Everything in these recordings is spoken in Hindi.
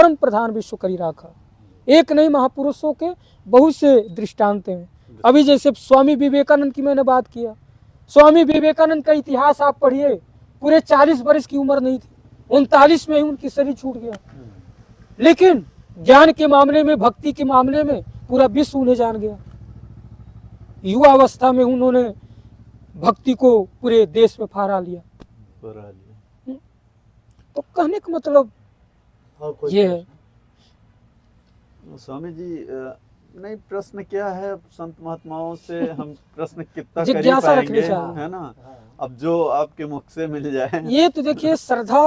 परम प्रधान विश्व करी राखा। एक नहीं, महापुरुषों के बहुत से दृष्टांत हैं। अभी जैसे स्वामी विवेकानंद की मैंने बात किया, स्वामी विवेकानंद का इतिहास आप पढ़िए, पूरे 40 वर्ष की उम्र नहीं थी, 39 में ही उनकी शरीर छूट गया। लेकिन ज्ञान के मामले में, भक्ति के मामले में पूरा विश्व उन्हें जान गया। युवा अवस्था में उन्होंने भक्ति को पूरे देश में फहरा लिया। तो कहने का मतलब ये है। स्वामी जी, नहीं, प्रश्न क्या है, संत महात्माओं से हम प्रश्न कितना जिज्ञासा रखनी चाहिए, है ना। अब जो आपके मुख से मिल जाए, ये तो देखिए, श्रद्धा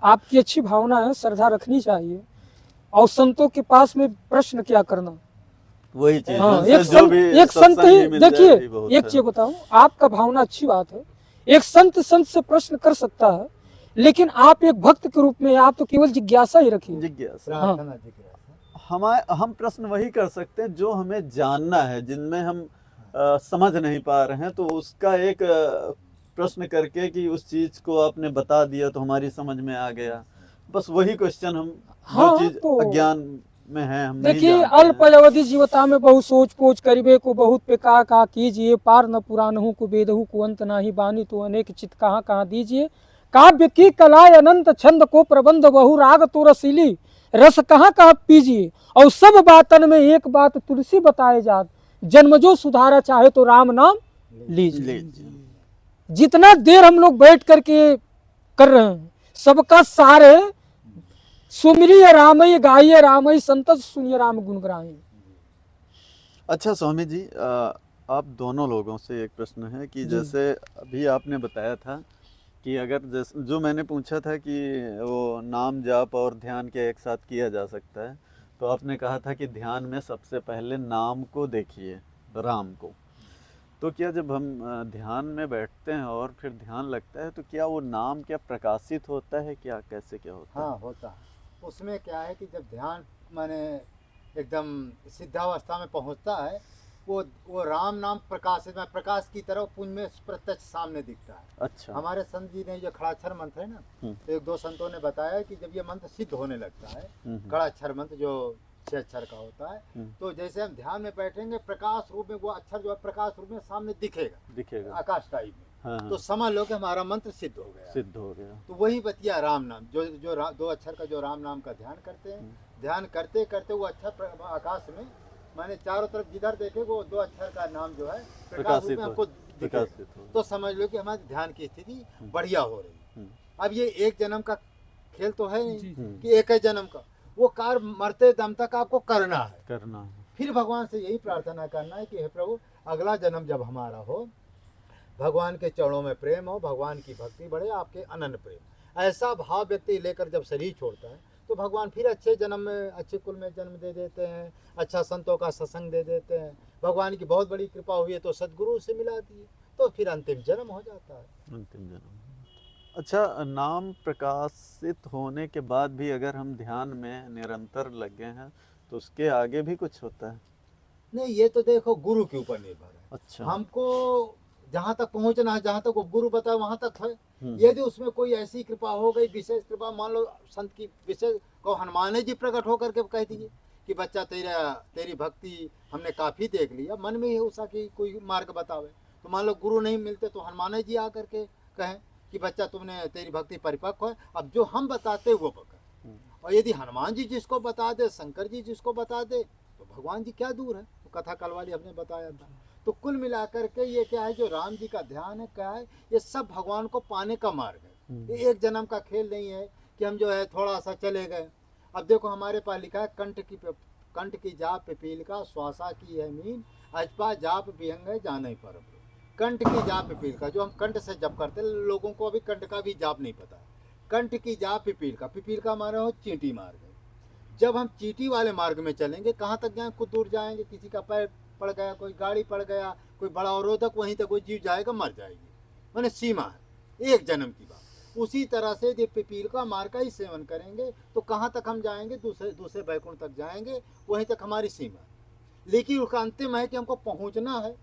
आपकी अच्छी भावना है, श्रद्धा रखनी चाहिए। और संतों के पास में प्रश्न क्या करना, वही चीज। हाँ, एक संत ही देखिए, एक चीज बताऊं, आपका भावना अच्छी बात है, एक संत से प्रश्न कर सकता है, लेकिन आप एक भक्त के रूप में आप तो केवल जिज्ञासा ही रखिए। जिज्ञासा, हाँ। हम प्रश्न वही कर सकते हैं जो हमें जानना है, जिनमें हम समझ नहीं पा रहे हैं, तो उसका एक प्रश्न करके कि उस चीज को आपने बता दिया तो हमारी समझ में आ गया, बस वही क्वेश्चन हम। हाँ, जो चीज तो अज्ञान में है, हम देखिए, अल्प अवधि जीवता में बहुत सोच पोच करिबे को बहुत पे का कीजिए, पार न पुराणहु को वेदहु को अंत नाही, बानी तो अनेक चित कहाँ दीजिए, काव्य की कलाए अनंत, छंद को प्रबंध बहु, राग तो रसीली, रस कहाँ पीजिए, और सब बातन में एक बात तुलसी बताए जात, जन्म जो सुधारा चाहे तो राम नाम लीजिए। जितना देर हम लोग बैठ करके कर रहे हैं, सबका सारे सुमिरिय रामई गाइए रामई, संतत सुनिए राम गुण गाइए। अच्छा स्वामी जी, आप दोनों लोगों से एक प्रश्न है कि जैसे अभी आपने बताया था कि अगर जैसे जो मैंने पूछा था कि वो नाम जाप और ध्यान के एक साथ किया जा सकता है, तो आपने कहा था कि ध्यान में सबसे पहले नाम को देखिए, राम को। तो क्या जब हम ध्यान में बैठते हैं और फिर ध्यान लगता है, तो क्या वो नाम क्या प्रकाशित होता है, क्या कैसे क्या होता है? हाँ, होता है। उसमें क्या है कि जब ध्यान माने एकदम सिद्धावस्था में पहुंचता है, वो राम नाम प्रकाशित में प्रकाश की तरह पुंज में प्रत्यक्ष सामने दिखता है। अच्छा। हमारे संत जी ने जो खड़ाक्षर मंत्र है ना, तो एक दो संतों ने बताया कि जब ये मंत्र सिद्ध होने लगता है, खड़ाक्षर मंत्र जो 6 अक्षर का होता है, तो जैसे हम ध्यान में बैठेंगे, प्रकाश रूप में वो अक्षर जो है प्रकाश रूप में सामने दिखेगा आकाश टाइप में। हाँ। तो समझ लो कि हमारा मंत्र सिद्ध हो गया। तो वही बतिया राम नाम, जो 2 अक्षर का जो राम नाम का ध्यान करते हैं, ध्यान करते करते वो अक्षर आकाश में माने चारों तरफ जिधर देखे वो 2 अक्षर का नाम जो है प्रकाश रूप में हमको दिखेगा। तो समझ लो कि हमारे ध्यान की स्थिति बढ़िया हो रही। अब ये एक जन्म का खेल तो है नहीं कि एक ही जन्म का, वो कार्य मरते दम तक आपको करना है। फिर भगवान से यही प्रार्थना करना है कि हे प्रभु, अगला जन्म जब हमारा हो, भगवान के चरणों में प्रेम हो, भगवान की भक्ति बढ़े, आपके अनन्य प्रेम, ऐसा भाव व्यक्ति लेकर जब शरीर छोड़ता है, तो भगवान फिर अच्छे जन्म में, अच्छे कुल में जन्म दे देते हैं, अच्छा संतों का सत्संग दे देते हैं, भगवान की बहुत बड़ी कृपा हुई है तो सदगुरु से मिला दिए, तो फिर अंतिम जन्म हो जाता है। अंतिम जन्म। अच्छा, नाम प्रकाशित होने के बाद भी अगर हम ध्यान में निरंतर लगे हैं, तो उसके आगे भी कुछ होता है? नहीं, ये तो देखो गुरु के ऊपर निर्भर है। अच्छा। हमको जहाँ तक पहुँचना है, जहाँ तक वो गुरु बताए वहाँ तक है। यदि उसमें कोई ऐसी कृपा हो गई, विशेष कृपा, मान लो संत की विशेष को हनुमान जी प्रकट होकर के कह दिए कि बच्चा तेरी भक्ति हमने काफ़ी देख लिया, मन में ही उषा की कोई मार्ग बतावे, तो मान लो गुरु नहीं मिलते तो हनुमान जी आकर के कहें कि बच्चा तुमने तेरी भक्ति परिपक्व है, अब जो हम बताते वो पकड़। और यदि हनुमान जी जिसको बता दे, शंकर जी जिसको बता दे, तो भगवान जी क्या दूर है। तो कथा कलवाली हमने बताया था। तो कुल मिलाकर के ये क्या है, जो राम जी का ध्यान है, क्या है, ये सब भगवान को पाने का मार्ग है। ये एक जन्म का खेल नहीं है कि हम जो है थोड़ा सा चले गए। अब देखो हमारे पास लिखा है, कंठ की जाप पिपील का, श्वासा की है मीन, अजपा जाप विहंग है जाने पर। कंठ की जाप पिपील का, जो हम कंठ से जप करते, लोगों को अभी कंठ का भी जाप नहीं पता है। कंठ की जाप पिपील का मारा हो चींटी मार्ग है। जब हम चींटी वाले मार्ग में चलेंगे, कहाँ तक जाएंगे, कुछ दूर जाएंगे, किसी का पैर पड़ गया, कोई गाड़ी पड़ गया, कोई बड़ा अवरोधक, वहीं तक कोई जीव जाएगा, मर जाएगी, मैंने सीमा है, एक जन्म की बात। उसी तरह से यदि पिपील का मार्ग का ही सेवन करेंगे तो कहाँ तक हम जाएंगे, दूसरे बैकुंठ तक जाएंगे, वहीं तक हमारी सीमा है। लेकिन उसका अंतिम है कि हमको पहुँचना है,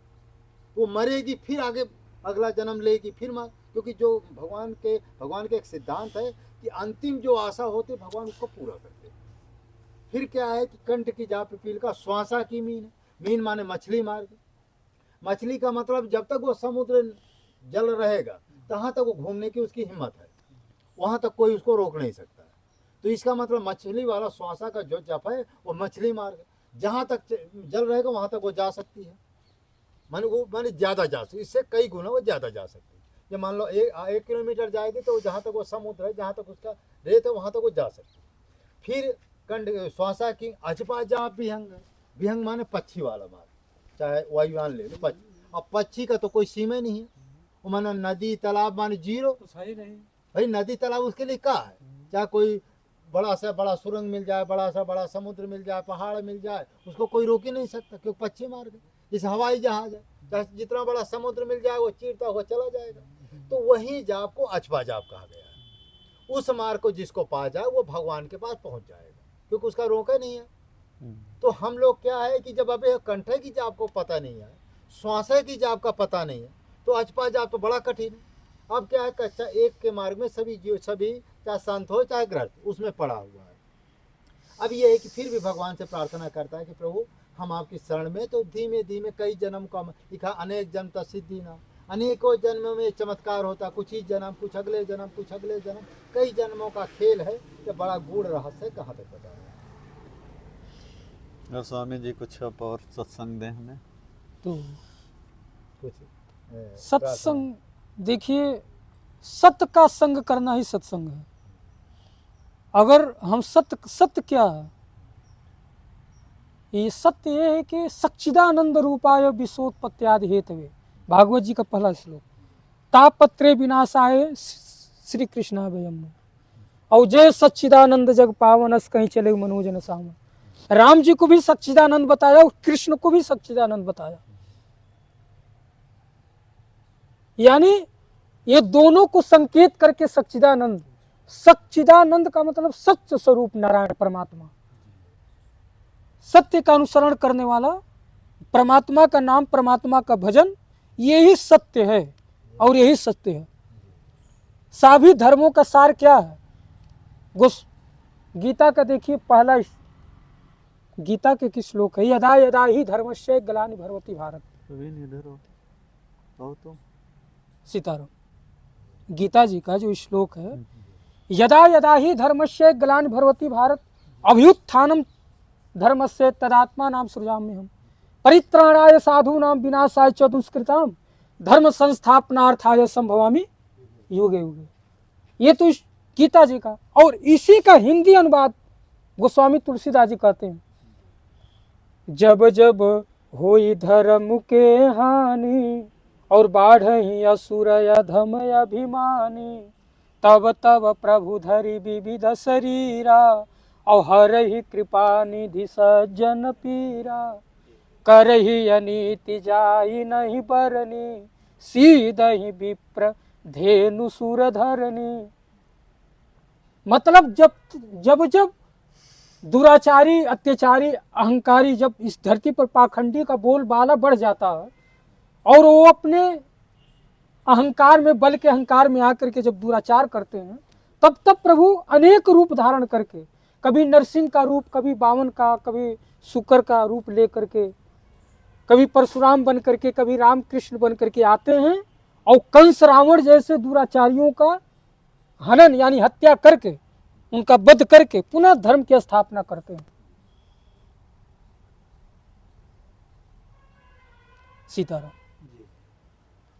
वो मरेगी फिर आगे अगला जन्म लेगी फिर मर, क्योंकि जो भगवान के एक सिद्धांत है कि अंतिम जो आशा होती भगवान उसको पूरा करते। फिर क्या है कि कंठ की जा पिपील का श्वासा की मीन, मीन माने मछली मार्ग। मछली का मतलब जब तक वो समुद्र जल रहेगा तहाँ तक वो घूमने की उसकी हिम्मत है, वहाँ तक कोई उसको रोक नहीं सकता है। तो इसका मतलब मछली वाला श्वासा का जो जप है वो मछली मार्ग, जहाँ तक जल रहेगा वहाँ तक वो जा सकती है, माने वो माने ज़्यादा जा सकती, इससे कई गुना वो ज़्यादा जा सकती है। ये मान लो 1 किलोमीटर जाएगी तो जहाँ तक वो समुद्र है, जहाँ तक उसका रेत है वहाँ तक वो जा सकती है। फिर कंड श्वासा की अचपा जा विहंग, विहंग माने पक्षी वाला मार्ग, चाहे वायुयान ले लो पक्षी। अब पक्षी का तो कोई सीमा नहीं है, वो माना नदी तालाब माने जीरो, भाई नदी तालाब उसके लिए क्या है, चाहे कोई बड़ा सा बड़ा सुरंग मिल जाए, बड़ा सा बड़ा समुद्र मिल जाए, पहाड़ मिल जाए, उसको कोई रोक ही नहीं सकता, क्योंकि पक्षी मार्ग है। इस हवाई जहाज है, चाहे जितना बड़ा समुद्र मिल जाए वो चीरता हुआ चला जाएगा। तो वही जाप को अचपा जाप कहा गया है। उस मार्ग को जिसको पा जाए वो भगवान के पास पहुंच जाएगा, क्योंकि उसका रोका नहीं है। तो हम लोग क्या है कि जब अभी कंठे की जाप को पता नहीं है, श्वासा की जाप का पता नहीं है, तो अचपा जाप तो बड़ा कठिन है। अब क्या है, कच्चा एक के मार्ग में सभी जीव, सभी चाहे संत हो चाहे गृहस्थ, उसमें पड़ा हुआ है। अब ये है कि फिर भी भगवान से प्रार्थना करता है कि प्रभु हम आपकी शरण में, तो धीमे धीमे कई जन्म का लिखा, अनेक जन्म तक सिद्धि ना, अनेकों जन्मों में चमत्कार होता, कुछ ही जन्म, कुछ अगले जन्म, कुछ अगले जन्म, कई जन्मों का खेल है। ये बड़ा गूढ़ रहस्य कहाँ तक बताया। और स्वामी जी कुछ अब और सत्संग दें हमें। तो कुछ सत्संग, देखिए सत्य का संग करना ही सत्संग है। अगर हम सत्य क्या है, ये सत्य ये है कि सच्चिदानंद रूपाय विश्वोत्पत्त्यादि हेतवे, भागवत जी का पहला श्लोक, तापत्रे विनाशाय श्री कृष्णाभयम्, और जय सच्चिदानंद जग पावनस कहीं चले मनोजन साम। राम जी को भी सच्चिदानंद बताया और कृष्ण को भी सच्चिदानंद बताया, यानी ये दोनों को संकेत करके सच्चिदानंद, सच्चिदानंद का मतलब सत्य स्वरूप नारायण परमात्मा, सत्य का अनुसरण करने वाला, परमात्मा का नाम, परमात्मा का भजन, यही सत्य है और यही सत्य है। सभी धर्मों का सार क्या है, गीता का देखिए पहला, गीता के किस श्लोक है, यदा यदा ही धर्मस्य ग्लानिर्भवति भारत। इधर हो तो सीताराम, गीता जी का जो श्लोक है, यदा यदा ही धर्मस्य ग्लानिर्भवति भारत अभ्युत्थानम धर्मस्य तदात्मा नाम सृजाम्यहम् परित्राणाय साधूनां विनाशाय च दुष्कृतां धर्म संस्थापनार्थाय संभवामि युगे युगे। ये तो गीता जी का, और इसी का हिंदी अनुवाद गोस्वामी तुलसीदास जी कहते हैं, जब जब होई धर्म के हानि और बाढ़हि असुर अधम अभिमानी, तब तब प्रभु धरि विविध शरीरा और हरहि कृपा निधि सज्जन पीरा, करहि अनीति जाई नहीं बरनी, सीधहि विप्र धेनु सुर धरनी। मतलब जब दुराचारी, अत्याचारी, अहंकारी जब इस धरती पर पाखंडी का बोलबाला बढ़ जाता है और वो अपने अहंकार में, बल के अहंकार में आकर के जब दुराचार करते हैं, तब तब प्रभु अनेक रूप धारण करके, कभी नरसिंह का रूप, कभी बावन का, कभी शुक्र का रूप लेकर के, कभी परशुराम बन करके, कभी रामकृष्ण बन करके आते हैं और कंस रावण जैसे दुराचारियों का हनन यानी हत्या करके, उनका वध करके पुनः धर्म की स्थापना करते हैं। सीताराम,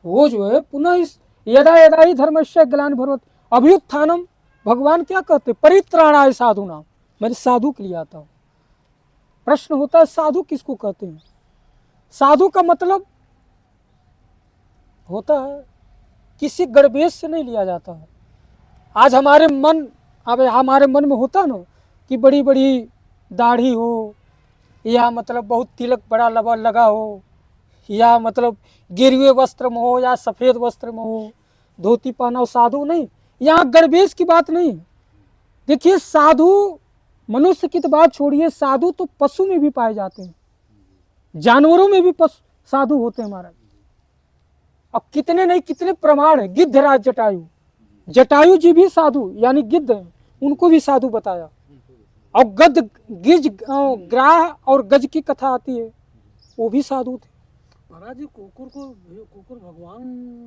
वो जो है पुनः इस यदा यदा ही धर्मस्य ग्लानिर्भवति अभ्युत्थानम, भगवान क्या कहते, परित्राणाय साधूनां, मैं साधु के लिए आता हूं। प्रश्न होता है साधु किसको कहते हैं? साधु का मतलब होता है किसी गड़बेज से नहीं लिया जाता है। आज हमारे मन में होता ना कि बड़ी बड़ी दाढ़ी हो, या मतलब बहुत तिलक बड़ा लगा हो, या मतलब गिरवे वस्त्र में हो या सफ़ेद वस्त्र में हो, धोती पहना हो, साधु नहीं। यहाँ गड़बेज की बात नहीं है। देखिए साधु, मनुष्य की तो बात छोड़िए, साधु तो पशु में भी पाए जाते हैं, जानवरों में भी साधु होते हैं महाराज। अब कितने नहीं कितने प्रमाण है। गिद्धराज जटायु जी भी साधु यानी गिद्ध हैं, उनको भी साधु बताया। और गद गिज ग्राह और गज की कथा आती है, वो भी साधु थे। महाराज जी कुकुर भगवान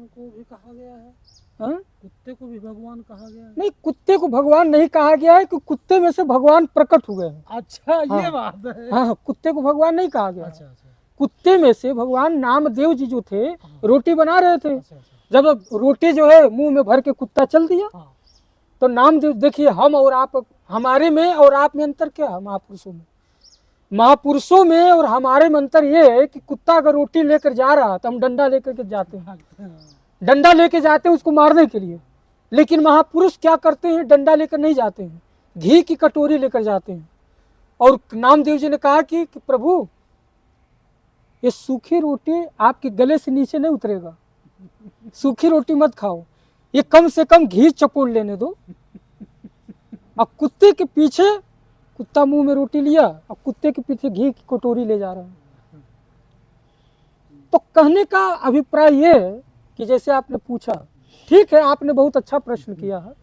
को भी कहा गया है, हाँ? कुत्ते को भी भगवान कहा गया है। नहीं, कुत्ते को भगवान नहीं कहा गया है, कि कुत्ते में से भगवान प्रकट हुए हैं। अच्छा, ये हाँ। बात है। हाँ, कुत्ते को भगवान नहीं कहा गया है। अच्छा अच्छा कुत्ते में से भगवान नामदेव जी जो थे, रोटी बना रहे थे, अच्छा अच्छा। जब रोटी जो है मुंह में भर के कुत्ता चल दिया, हाँ तो नामदेव, देखिए हम और आप, हमारे में और आप में अंतर क्या है? महापुरुषों में, महापुरुषों में और हमारे में अंतर ये है कि कुत्ता अगर रोटी लेकर जा रहा है तो हम डंडा लेकर के जाते हैं, डंडा लेके जाते हैं उसको मारने के लिए। लेकिन महापुरुष क्या करते हैं? डंडा लेकर नहीं जाते हैं, घी की कटोरी लेकर जाते हैं। और नामदेव जी ने कहा कि प्रभु, ये सूखी रोटी आपके गले से नीचे नहीं उतरेगा, सूखी रोटी मत खाओ, ये कम से कम घी चपोड़ लेने दो। अब कुत्ते के पीछे, कुत्ता मुंह में रोटी लिया, अब कुत्ते के पीछे घी की कटोरी ले जा रहा है। तो कहने का अभिप्राय ये है कि जैसे आपने पूछा, ठीक है, आपने बहुत अच्छा प्रश्न किया है,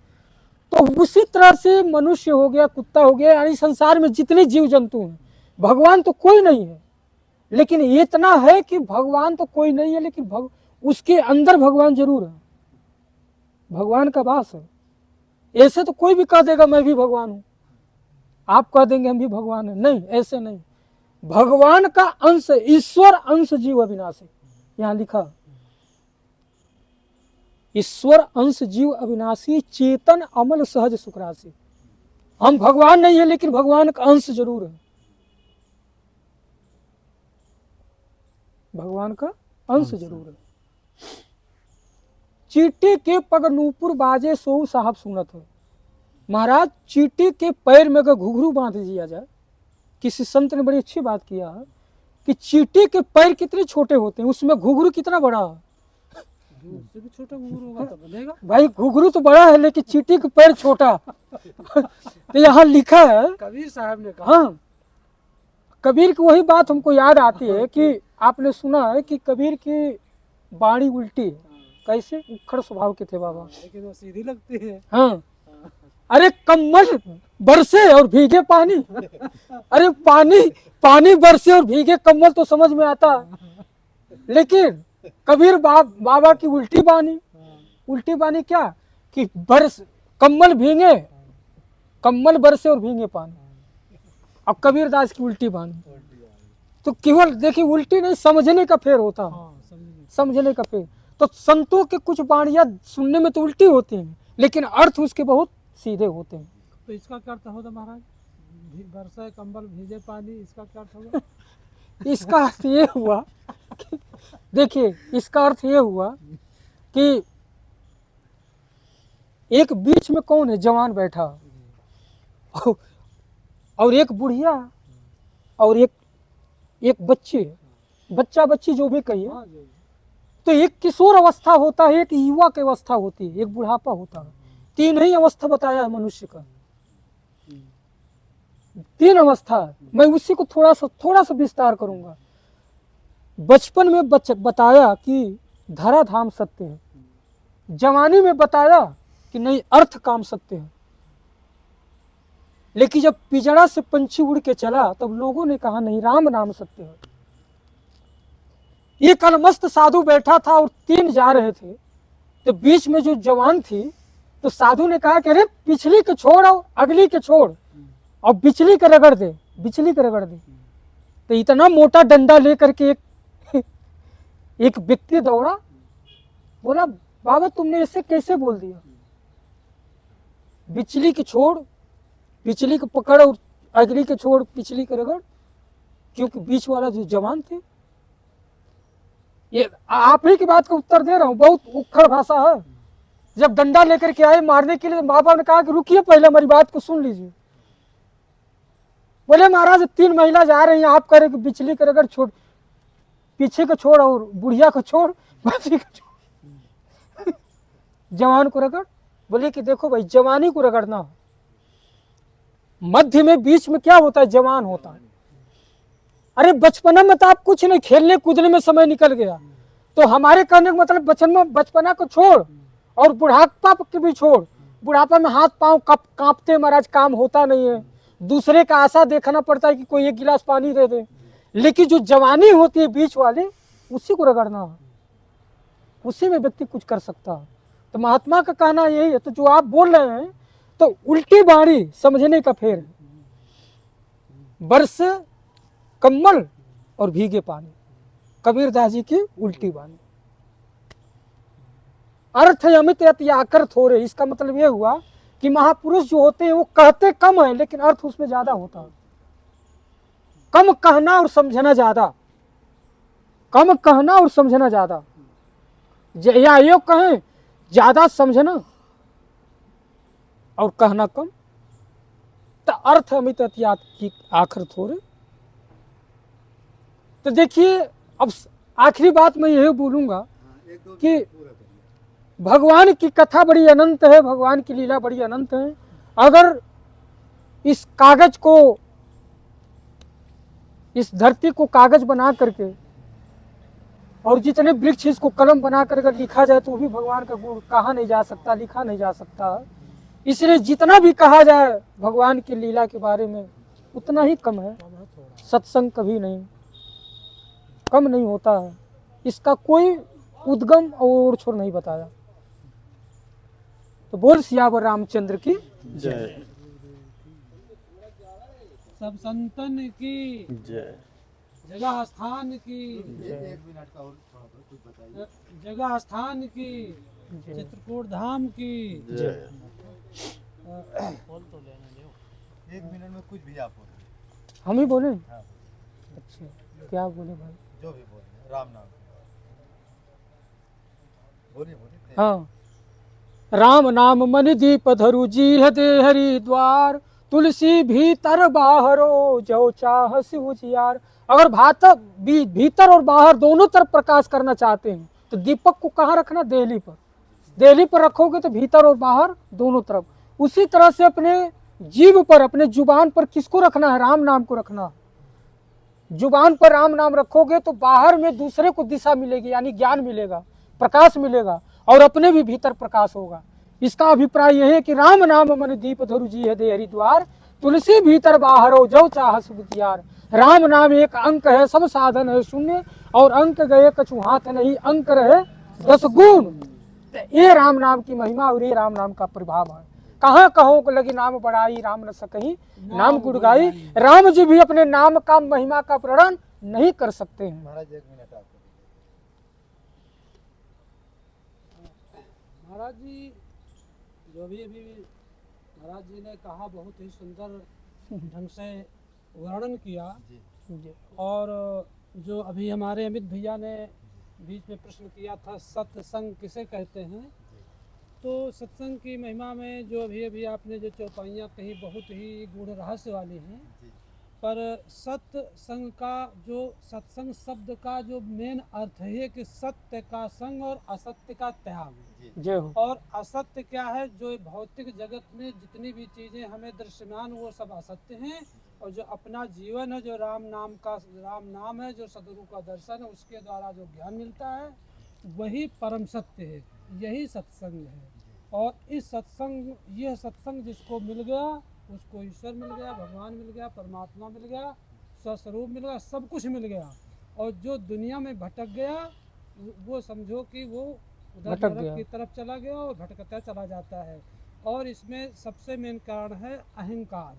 तो उसी तरह से मनुष्य हो गया, कुत्ता हो गया, यानी संसार में जितने जीव जंतु हैं, भगवान तो कोई नहीं है, लेकिन ये इतना है कि भगवान तो कोई नहीं है, लेकिन उसके अंदर भगवान जरूर है, भगवान का वास है। ऐसे तो कोई भी कह देगा मैं भी भगवान हूं, आप कह देंगे हम भी भगवान हैं, नहीं, ऐसे नहीं। भगवान का अंश, ईश्वर अंश जीव अविनाशी, यहां लिखा, ईश्वर अंश जीव अविनाशी, चेतन अमल सहज सुखराशि। हम भगवान नहीं है, लेकिन भगवान का अंश जरूर है, भगवान का अंश जरूर है। चींटी के पग नूपुर बाजे सोऊ साहब सुनत है। महाराज, चींटी के पैर में अगर घुघरू बांध दिया जाए, किसी संत ने बड़ी अच्छी बात किया है कि चींटी के पैर कितने छोटे होते हैं, उसमें घुघरू कितना बड़ा है। उससे भी छोटा घुंघरू होगा तो बनेगा। भाई घुघरू तो बड़ा है, लेकिन चींटी के पैर छोटा। तो यहाँ लिखा है, कबीर साहब ने कहा। हाँ, कबीर की वही बात हमको याद आती है कि आपने सुना है कि कबीर की बाणी उल्टी है। कैसे? उखड़ स्वभाव के थे बाबा, लेकिन वो सीधी लगती है। हाँ। अरे कम्मल बरसे और भीगे पानी, अरे पानी बरसे और भीगे कम्मल तो समझ में आता, लेकिन कबीर बाबा की उल्टी बानी क्या कि कम्मल भीगे, कम्मल बरसे और भीगे पानी। अब कबीरदास की उल्टी बानी, तो केवल देखिए उल्टी नहीं, समझने का फेर होता है, समझने का फेर। तो संतों के कुछ बाणियां सुनने में तो उल्टी होती हैं, लेकिन अर्थ उसके बहुत सीधे होते हैं। तो इसका क्या अर्थ होता महाराज? बरसाए कंबल भीजे पानी, इसका क्या अर्थ होगा? इसका अर्थ ये हुआ कि, देखिए इसका अर्थ ये हुआ कि एक बीच में कौन है, जवान बैठा, और एक बुढ़िया और एक बच्चा बच्ची जो भी कहिए। तो एक किशोर अवस्था होता है, एक युवा की अवस्था होती है, एक बुढ़ापा होता है। तीन ही अवस्था बताया है मनुष्य का, तीन अवस्था। मैं उसी को थोड़ा सा विस्तार करूंगा। बचपन में बताया कि धरा धाम सत्य है, जवानी में बताया कि नहीं अर्थ काम सत्य है, लेकिन जब पिजड़ा से पंछी उड़ के चला तब लोगों ने कहा नहीं, राम नाम सत्य है। एक अलमस्त साधु बैठा था और तीन जा रहे थे, तो बीच में जो जवान थी, तो साधु ने कहा कि अरे पिछली के छोड़ और अगली के छोड़ और बिचली के रगड़ दे, बिचली के रगड़ दे। तो इतना मोटा डंडा लेकर के एक व्यक्ति दौड़ा, बोला बाबा तुमने इसे कैसे बोल दिया? बिचली के छोड़, पिछली के पकड़ और अगली के छोड़, पिछली के रगड़, क्योंकि बीच वाला जो जवान थे। ये आप ही की बात का उत्तर दे रहा हूँ, बहुत उखड़ भाषा है। जब डंडा लेकर के आए मारने के लिए, बाबा ने कहा कि रुकिए पहले हमारी बात को सुन लीजिए। बोले महाराज तीन महिला जा रही हैं, आप कह रहे कि बिचली के रगड़ छोड़, पीछे को छोड़ और बुढ़िया को छोड़, बाकी को छोड़, जवान को रगड़। बोले कि देखो भाई, जवानी को रगड़ना, मध्य में बीच में क्या होता है, जवान होता है। अरे बचपना में तो आप कुछ नहीं, खेलने कूदने में समय निकल गया। तो हमारे कहने का मतलब बचपना को छोड़ और बुढ़ापा के भी छोड़। बुढ़ापा में हाथ पांव कांपते, महाराज काम होता नहीं है, दूसरे का आशा देखना पड़ता है कि कोई एक गिलास पानी दे दे, लेकिन जो जवानी होती है बीच वाले, उसी को रगड़ना है, उसी में व्यक्ति कुछ कर सकता है। तो महात्मा का कहना यही है। तो जो आप बोल रहे हैं तो उल्टी बाणी समझने का फेर है, बरस कम्बल और भीगे पानी, कबीरदास जी की उल्टी बाणी। अर्थ अमित अति आकर थोड़े, इसका मतलब ये हुआ कि महापुरुष जो होते हैं वो कहते कम है लेकिन अर्थ उसमें ज्यादा होता है। कम कहना और समझना ज्यादा, कम कहना और समझना ज्यादा, या ये कहें ज्यादा समझना और कहना कम। तो अर्थ अमित अति आखिर थोड़े। तो देखिए अब आखिरी बात मैं यही बोलूंगा कि भगवान की कथा बड़ी अनंत है, भगवान की लीला बड़ी अनंत है। अगर इस कागज को, इस धरती को कागज बना करके और जितने वृक्ष इसको कलम बना कर अगर लिखा जाए तो भी भगवान का गुण कहा नहीं जा सकता, लिखा नहीं जा सकता। इसलिए जितना भी कहा जाए भगवान की लीला के बारे में उतना ही कम है। सत्संग कभी नहीं कम नहीं होता है, इसका कोई उद्गम और छोर नहीं बताया। तो बोल सियावर रामचंद्र की जय। सब संतन की जय। जगह स्थान की, एक मिनट का और थोड़ा बहुत कुछ बताइए। जगह स्थान की, चित्रकूट धाम की जय। एक मिनट में कुछ भी आप बोलिए। हम ही बोले। हाँ, अच्छा क्या बोले भाई? जो भी बोलिए, राम नाम बोलिए बोलिए। हाँ, राम नाम मन दीप धरु जी हृदय हरिद्वार, तुलसी भीतर बाहरो जो चाह शिव जियार। अगर भीतर और बाहर दोनों तरफ प्रकाश करना चाहते हैं तो दीपक को कहाँ रखना? देहली पर। देहली पर रखोगे तो भीतर और बाहर दोनों तरफ। उसी तरह से अपने जीव पर, अपने जुबान पर किसको रखना है? राम नाम को रखना है। जुबान पर राम नाम रखोगे तो बाहर में दूसरे को दिशा मिलेगी, यानी ज्ञान मिलेगा, प्रकाश मिलेगा और अपने भी भीतर प्रकाश होगा। इसका अभिप्राय यह है कि राम नाम मन दीप धरु जी हृदय हरिद्वार, तुलसी भीतर बाहरो जो चाह शिव जियार। राम नाम एक अंक है, सब साधन है शून्य, और अंक गए कछु हाथ नहीं, अंक रहे 10 गुण। ये राम नाम की महिमा और ये राम नाम का प्रभाव है। कहाँ कहो को लगी नाम बढ़ाई, राम न सकही नाम गुण गाई। राम जी भी अपने नाम का महिमा का प्रणन नहीं कर सकते हैं। महाराज एक मिनट आपको। महाराज जी जो भी अभी महाराज जी ने कहा बहुत ही सुंदर ढंग से वर्णन किया। और जो अभी हमारे अमित भैया ने बीच में प्रश्न किया था सत्संग किसे कहते हैं, तो सत्संग की महिमा में जो अभी आपने जो चौपाइयाँ कही बहुत ही गूढ़ रहस्य वाली हैं। पर सत्संग का जो सत्संग शब्द का जो मेन अर्थ है कि सत्य का संग और असत्य का त्याग। जय हो। और असत्य क्या है? जो भौतिक जगत में जितनी भी चीज़ें हमें दृश्यमान वो सब असत्य हैं, और जो अपना जीवन है, जो राम नाम है, जो सदगुरु का दर्शन है, उसके द्वारा जो ज्ञान मिलता है वही परम सत्य है, यही सत्संग है। और इस सत्संग, यह सत्संग जिसको मिल गया उसको ईश्वर मिल गया, भगवान मिल गया, परमात्मा मिल गया, स्वस्वरूप मिल गया, सब कुछ मिल गया। और जो दुनिया में भटक गया वो समझो कि वो उधर नरक की तरफ चला गया और भटकता चला जाता है। और इसमें सबसे मेन कारण है अहंकार।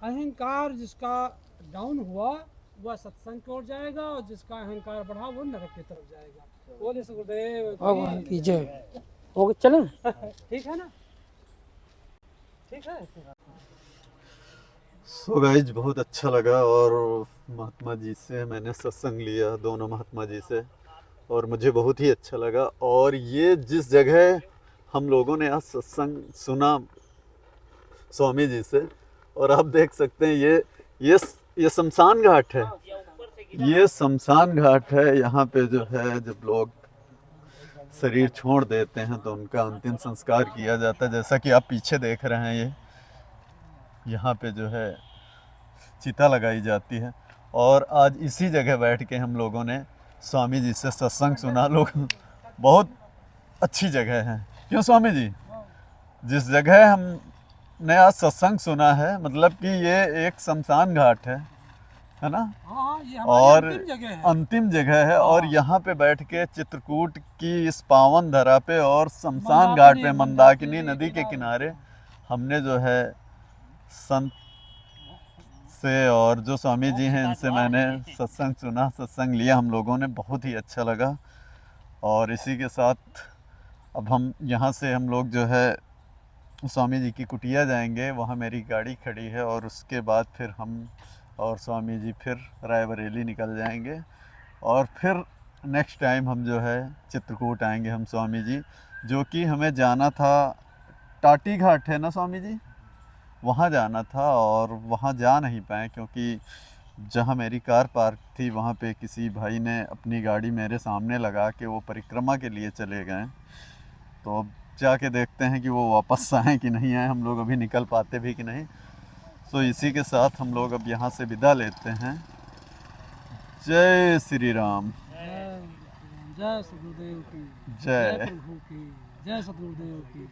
अहंकार जिसका डाउन हुआ वह सत्संग की ओर जाएगा, और जिसका अहंकार बढ़ा वो नरक की तरफ जाएगा। बोले गुरुदेव भगवान की जय। हो गए, चलें? ठीक है ना? ठीक है। सो गाइज बहुत अच्छा लगा, और महात्मा जी से मैंने सत्संग लिया, दोनों महात्मा जी से, और मुझे बहुत ही अच्छा लगा। और ये जिस जगह हम लोगों ने आज सत्संग सुना स्वामी जी से, और आप देख सकते हैं ये शमशान घाट है, ये शमशान घाट है। यहाँ पे जो है जब लोग शरीर छोड़ देते हैं तो उनका अंतिम संस्कार किया जाता है। जैसा कि आप पीछे देख रहे हैं, ये यहाँ पे जो है चिता लगाई जाती है। और आज इसी जगह बैठ के हम लोगों ने स्वामी जी से सत्संग सुना। लोग बहुत अच्छी जगह है, क्यों स्वामी जी? जिस जगह हम आपने आज सत्संग सुना है, मतलब कि ये एक शमशान घाट है ना, हाँ ये और हमारी अंतिम जगह है। अंतिम जगह है, और हाँ। यहाँ पे बैठ के चित्रकूट की इस पावन धरा पे और शमशान घाट पे मंदाकिनी नदी के किनारे हमने जो है संत से और जो स्वामी जी हैं इनसे मैंने सत्संग सुना, सत्संग लिया हम लोगों ने, बहुत ही अच्छा लगा। और इसी के साथ अब हम यहाँ से हम लोग जो है स्वामी जी की कुटिया जाएंगे, वहाँ मेरी गाड़ी खड़ी है, और उसके बाद फिर हम और स्वामी जी फिर रायबरेली निकल जाएंगे, और फिर नेक्स्ट टाइम हम जो है चित्रकूट आएंगे हम स्वामी जी, जो कि हमें जाना था टाटी घाट है ना स्वामी जी, वहाँ जाना था, और वहाँ जा नहीं पाए क्योंकि जहाँ मेरी कार पार्क थी वहाँ पे किसी भाई ने अपनी गाड़ी मेरे सामने लगा के वो परिक्रमा के लिए चले गए। तो अब जाके देखते हैं कि वो वापस आए कि नहीं आए, हम लोग अभी निकल पाते भी कि नहीं। सो इसी के साथ हम लोग अब यहाँ से विदा लेते हैं। जय श्री राम। जय सतगुरुदेव की जय। प्रभु की जय, सतगुरुदेव की।